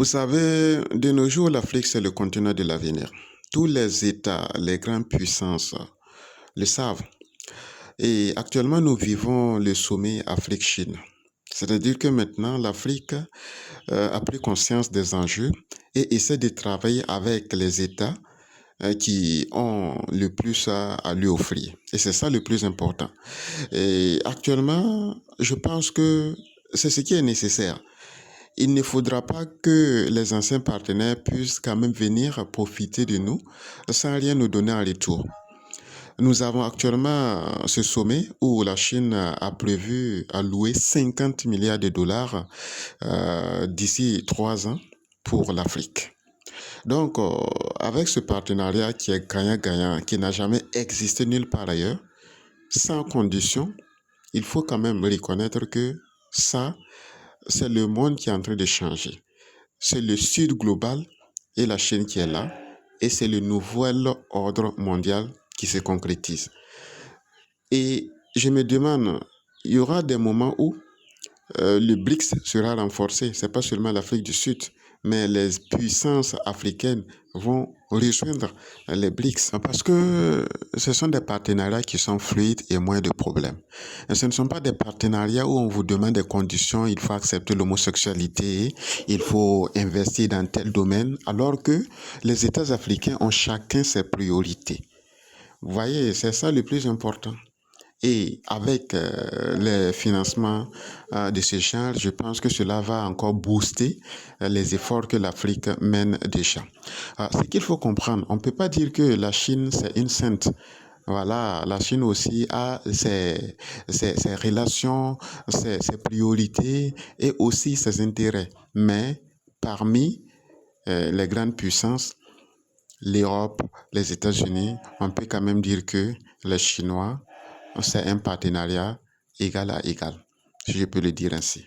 Vous savez, de nos jours, l'Afrique, c'est le continent de l'avenir. Tous les États, les grandes puissances le savent. Et actuellement, nous vivons le sommet Afrique-Chine. C'est-à-dire que maintenant, l'Afrique a pris conscience des enjeux et essaie de travailler avec les États qui ont le plus à lui offrir. Et c'est ça le plus important. Et actuellement, je pense que c'est ce qui est nécessaire. Il ne faudra pas que les anciens partenaires puissent quand même venir profiter de nous sans rien nous donner en retour. Nous avons actuellement ce sommet où la Chine a prévu allouer 50 milliards de dollars d'ici 3 ans pour l'Afrique. Donc, avec ce partenariat qui est gagnant-gagnant, qui n'a jamais existé nulle part ailleurs, sans condition, il faut quand même reconnaître que ça, c'est le monde qui est en train de changer. C'est le Sud global et la Chine qui est là, et c'est le nouvel ordre mondial qui se concrétise. Et je me demande, il y aura des moments où le BRICS sera renforcé. C'est pas seulement l'Afrique du Sud, mais les puissances africaines vont rejoindre les BRICS parce que ce sont des partenariats qui sont fluides et moins de problèmes. Et ce ne sont pas des partenariats où on vous demande des conditions, il faut accepter l'homosexualité, il faut investir dans tel domaine, alors que les États africains ont chacun ses priorités. Vous voyez, c'est ça le plus important. Et avec les financements de ce genre, je pense que cela va encore booster les efforts que l'Afrique mène déjà. Ce qu'il faut comprendre, on ne peut pas dire que la Chine, c'est une sainte. Voilà, la Chine aussi a ses relations, ses priorités et aussi ses intérêts. Mais parmi les grandes puissances, l'Europe, les États-Unis, on peut quand même dire que les Chinois, c'est un partenariat égal à égal, si je peux le dire ainsi.